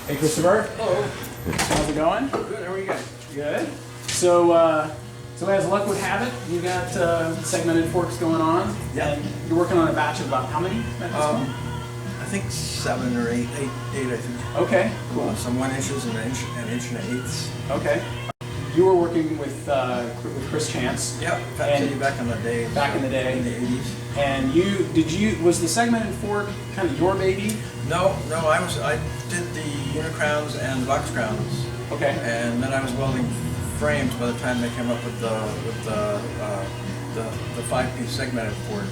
Hey, Christopher. Hello. How's it going? Good. How are you guys? Good. So as luck would have it, you got segmented forks going on. Yeah. And you're working on a batch of about how many at this point? I think 7 or 8, I think. Okay, cool. Some 1 inches and an inch and 1/8. Okay. You were working with Chris Chance. Yep. Back in the day. Back in the day. In the 80s. And was the segmented fork kind of your baby? No. I did the unicrowns and box crowns. Okay. And then I was welding frames by the time they came up with the 5-piece segmented fork,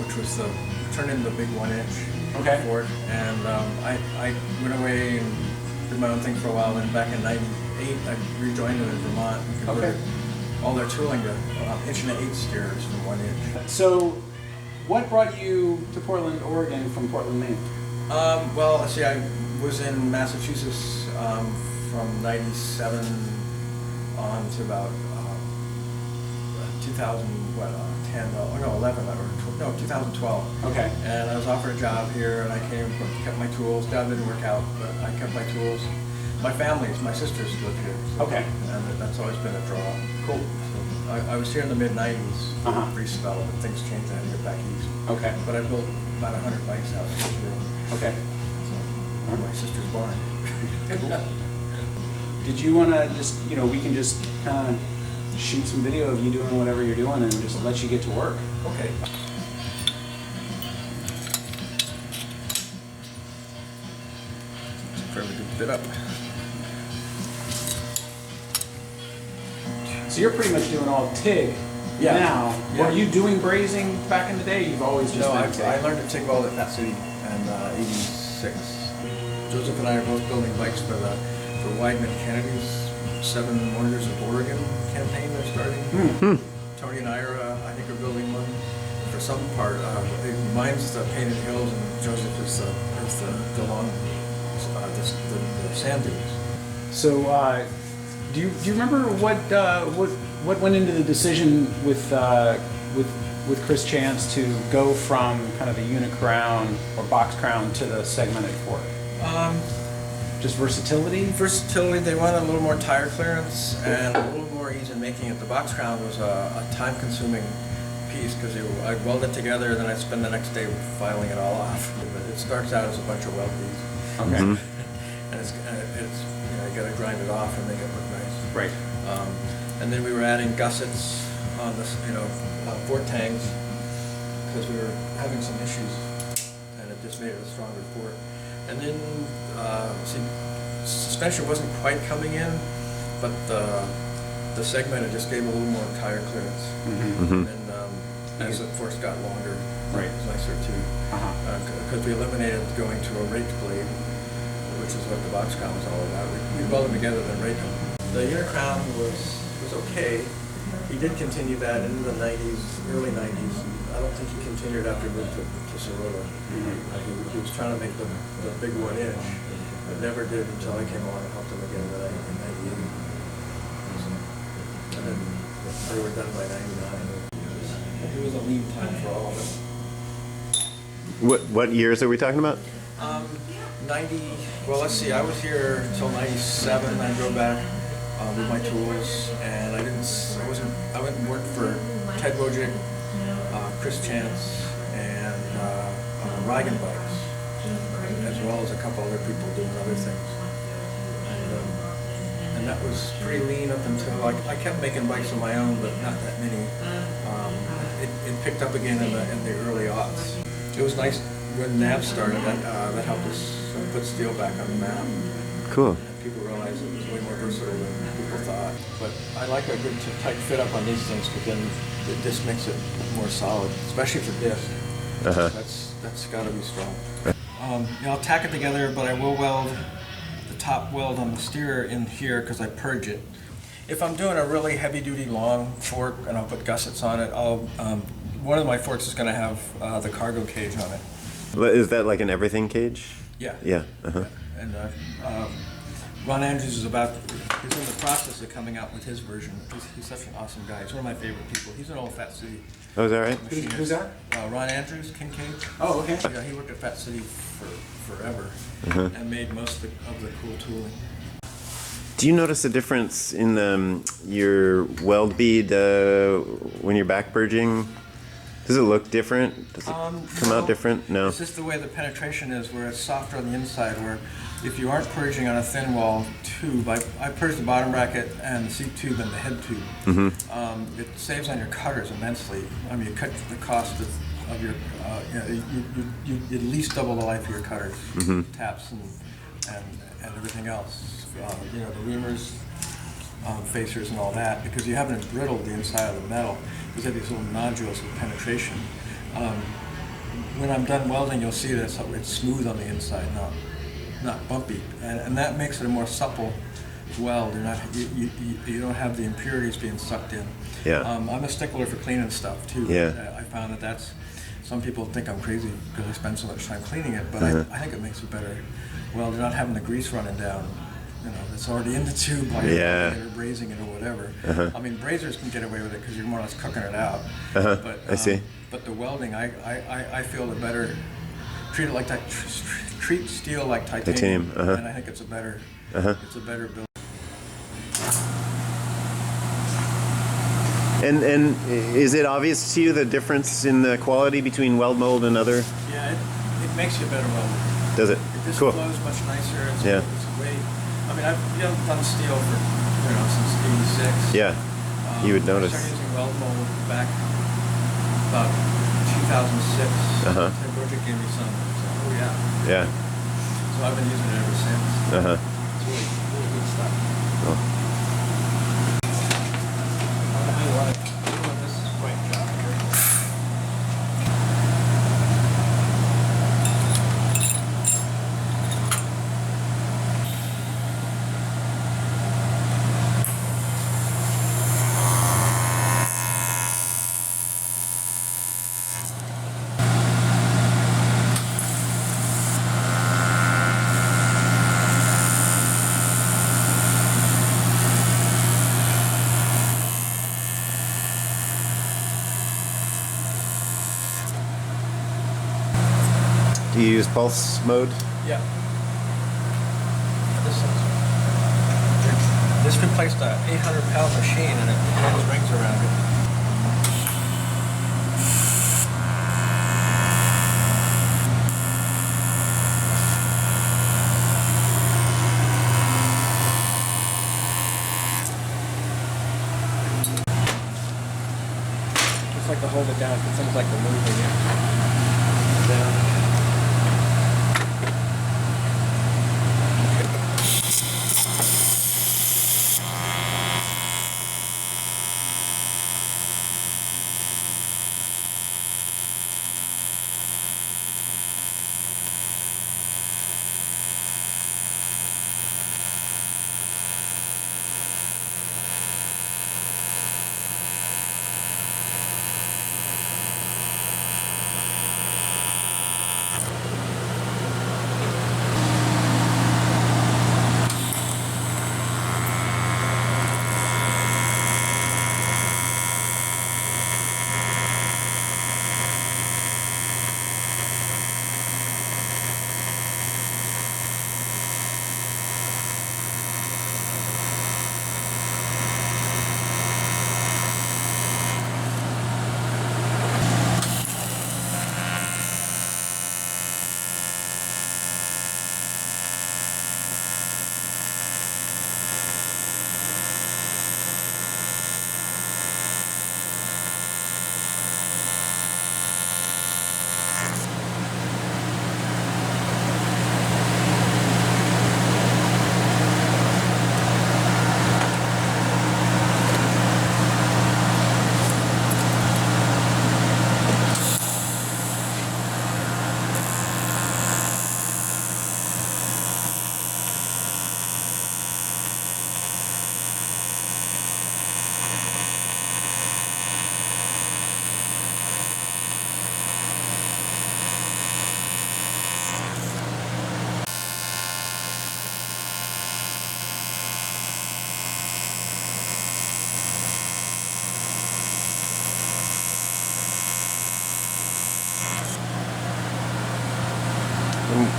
which was turned into the big 1-inch. Okay. Fork. And I went away and did my own thing for a while. And back in '98, I rejoined them in Vermont and converted all their tooling to 1 inch and 1/8 steers from 1 inch. So, what brought you to Portland, Oregon from Portland, Maine? Well, let's see, I was in Massachusetts from '97 on to about 2012. Okay. And I was offered a job here, and I kept my tools. Job didn't work out, but I kept my tools. My sisters live here. So, Okay. And that's always been a draw. Cool. So I was here in the mid-90s, brief spell, but things changed. I had to get back east. Okay. But I built about 100 bikes out in Israel. Okay. So, my sister's barn. Did you want to just, we can just kind of shoot some video of you doing whatever you're doing and just let you get to work? Okay. Fairly good fit up. So you're pretty much doing all TIG now. Yeah. Were you doing brazing back in the day? You've always just been TIG? I learned to TIG weld at Fat City in '86. Joseph and I are both building bikes for Wideman Kennedy's 7 Wonders of Oregon campaign they're starting. Tony and Ira, I think, are building one for some part. Mine's the Painted Hills, and Joseph is the long the sand dunes. So, do you remember what went into the decision with Chris Chance to go from kind of the unicrown or box crown to the segmented fork? Just versatility? Versatility. They wanted a little more tire clearance and a little more ease in making it. The box crown was a time-consuming piece because I weld it together, and then I spend the next day filing it all off. But it starts out as a bunch of weld beads. Okay. And it's you got to grind it off and make it look nice. Right. And then we were adding gussets on this, fork tangs because we were having some issues, and it just made it a stronger fork. And then suspension wasn't quite coming in, but the segment just gave a little more tire clearance. And then as the forks got longer, it was nicer too. Because we eliminated going to a raked blade, which is what the box crown was all about. We weld them together then rake them. The unicrown was okay. He did continue that into the early 90s. I don't think he continued after he moved to Sorota. He was trying to make the big 1 inch, but never did until I came along and helped him again in 98. And then they were done by 99. It was a lean time for all of us. What years are we talking about? 90. Well, let's see. I was here until 97. I drove back with my tools, and I went and worked for Ted Wojcik, Chris Chance, and Rigan Bikes, as well as a couple other people doing other things. And that was pretty lean up until I kept making bikes of my own, but not that many. It picked up again in the early aughts. It was nice when NAV started. That helped us put steel back on the map. Cool. And people realized it was way more versatile than people thought. But I like a good tight fit up on these things because then it just makes it more solid, especially for disc. That's got to be strong. I'll tack it together, but I will weld the top weld on the steer in here because I purge it. If I'm doing a really heavy-duty long fork and I'll put gussets on it, one of my forks is going to have the cargo cage on it. Is that like an everything cage? Yeah. Yeah. And Ron Andrews he's in the process of coming out with his version. He's such an awesome guy. He's one of my favorite people. He's an old Fat City Oh, is that right? machinist. Who's that? Ron Andrews, Kincaid. Oh, okay. Yeah, he worked at Fat City for forever and made most of the cool tooling. Do you notice a difference in your weld bead when you're back purging? Does it look different? Does it come out different? No. It's just the way the penetration is, where it's softer on the inside, where if you aren't purging on a thin wall tube, I purge the bottom bracket and the seat tube and the head tube. It saves on your cutters immensely. I mean, you cut the cost of your, you at least double the life of your cutters, taps and everything else. The reamers, facers and all that, because you haven't embrittled the inside of the metal. Because they have these little nodules of penetration. When I'm done welding, you'll see that it's smooth on the inside, not bumpy, and that makes it a more supple weld. You don't have the impurities being sucked in. Yeah. I'm a stickler for cleaning stuff too. Yeah. I found that's some people think I'm crazy because I spend so much time cleaning it, but I think it makes it better. Well, you're not having the grease running down. It's already in the tube while you're brazing it or whatever. I mean, brazers can get away with it because you're more or less cooking it out. But, I see. But the welding, I feel the better. Treat steel like titanium, and I think it's a better build. And is it obvious to you the difference in the quality between weld mold and other? Yeah, it makes you a better welder. Does it? It just Cool. flows much nicer. It's way. I mean, I've done steel for since '86. Yeah, you would notice. I started using weld mold back about 2006. Ted Burdick gave me some. Oh yeah. Yeah. So I've been using it ever since. It's really good stuff. Cool. I want to do this right job here. Do you use pulse mode? Yeah. This replaced a 800-pound machine and it has rings around it. Just like to hold it down, it seems like the moving it down.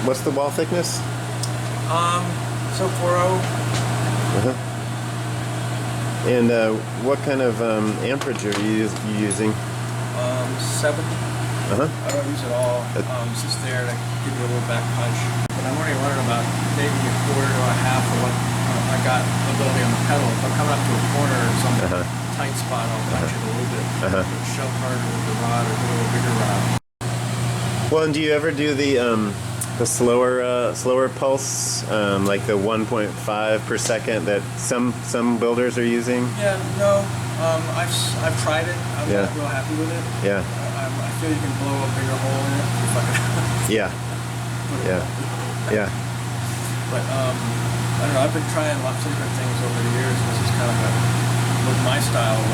what's the wall thickness? So 4.0. And what kind of amperage are you using? 7. Uh huh. I don't use it all. It's just there to give you a little back punch. But I'm only running about maybe a quarter to a half of what I got ability on the pedal. If I'm coming up to a corner or some tight spot, I'll punch it a little bit. Shove harder with the rod or a little bigger rod. Well, and do you ever do the slower pulse, like the 1.5 per second that some builders are using? Yeah, no. I've tried it. I'm not real happy with it. Yeah. I feel you can blow a bigger hole in it if I could. Yeah. Yeah. But I don't know. I've been trying lots of different things over the years. This is kind of with my style. I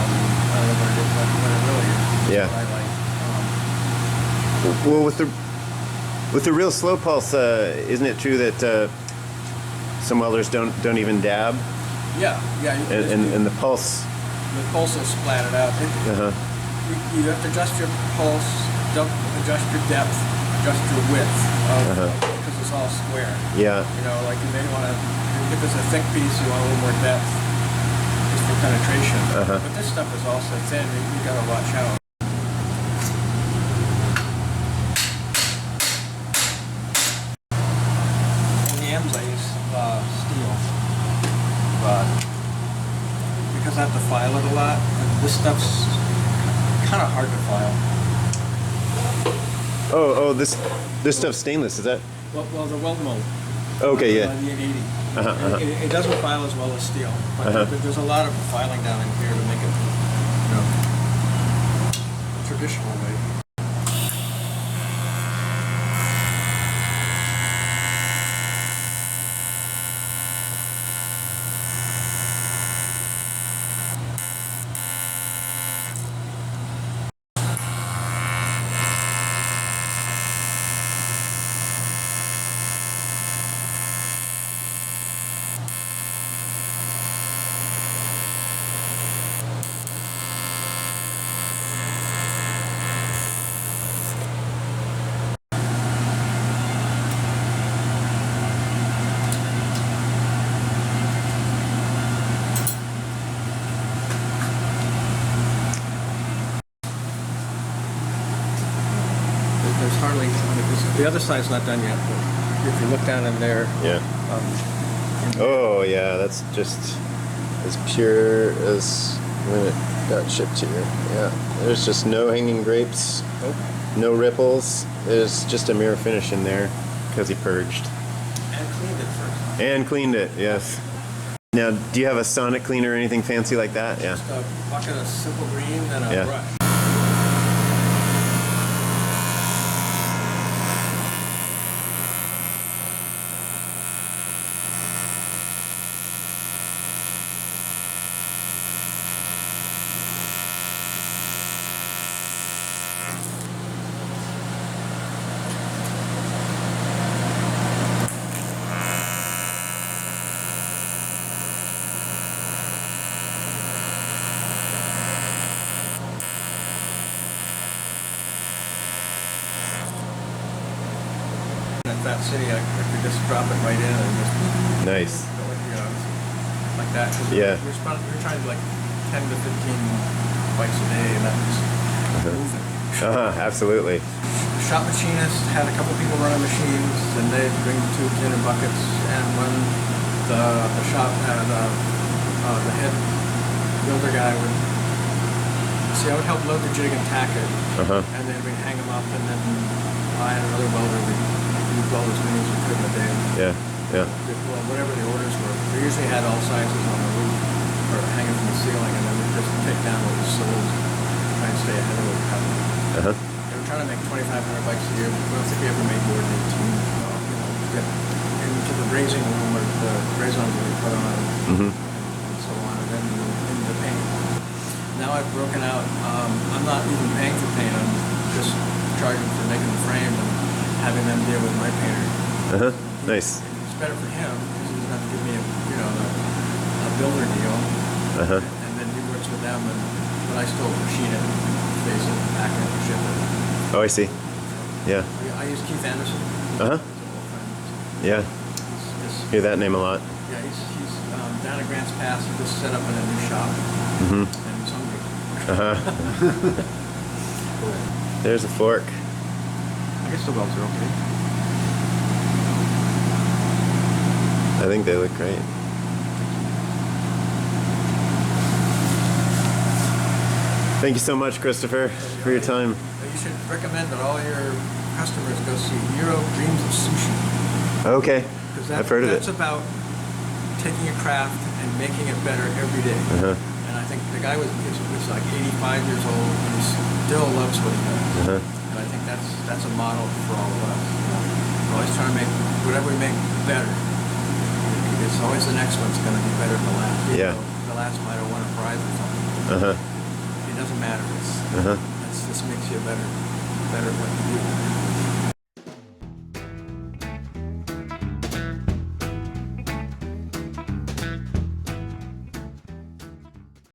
don't know what it really is. Yeah. What I like. Well, with the real slow pulse, isn't it true that some welders don't even dab? Yeah. And the pulse. The pulse will splat it out. You have to adjust your pulse, adjust your depth, adjust your width, because it's all square. Yeah. You know, like you may want to, if it's a thick piece, you want a little more depth, just for penetration. But this stuff is also thin. You got to watch out. On the M's, I use steel, but because I have to file it a lot, this stuff's kind of hard to file. Oh, this stuff's stainless, is that? Well, the weld mold. Okay, yeah. The 880. It doesn't file as well as steel. But there's a lot of filing down in here to make it, traditional way. There's hardly, the other side's not done yet, but if you look down in there. Yeah. Oh, yeah, that's just as pure as when it got shipped here. Yeah. There's just no hanging grapes, no ripples. There's just a mirror finish in there because he purged. And cleaned it first. And cleaned it, yes. Now, do you have a sonic cleaner or anything fancy like that? Yeah. Just a bucket of simple green and a brush. At that city, I could just drop it right in and just Nice. go, like that. Yeah. We're trying to like 10 to 15 bikes a day, and that was moving. Absolutely. The shop machinist had a couple people running machines, and they'd bring the tubes in buckets, and when the shop had the head builder guy would see, I would help load the jig and tack it, and then we'd hang them up, and then I and another welder we'd weld as many as we could in a day. Yeah. Well, whatever the orders were. We usually had all sizes on the roof or hanging from the ceiling, and then we'd just take down what was sold, try and stay ahead of what was happening. They were trying to make 2,500 bikes a year, but I don't think we ever made more than 18. Get into the brazing room where the brazons would be put on, and so on, and then into the paint. Now I've broken out. I'm not even paying for paint. I'm just charging for making the frame and having them deal with my painter. Nice. It's better for him because he doesn't have to give me a builder deal, and then he works with them, but I still machine it, face it, pack it, ship it. Oh, I see. Yeah. I use Keith Anderson. Yeah, He's hear that name a lot. yeah, he's down at Grants Pass. He just set up in a new shop, Mm-hmm. and he's hungry. Uh-huh. There's a fork. I guess the welds are okay. I think they look great. Thank you so much, Christopher, for your time. You should recommend that all your customers go see Hero Dreams of Sushi. Okay, Because I've heard of that's it. about taking a craft and making it better every day. Uh-huh. And I think the guy was like 85 years old and he still loves what he does. Uh-huh. And I think that's a model for all of us. We're always trying to make whatever we make better. It's always the next one's going to be better than the last. Even Yeah. though the last might have won a prize or something. Uh-huh. It doesn't matter. Uh-huh. This makes you better at what you do.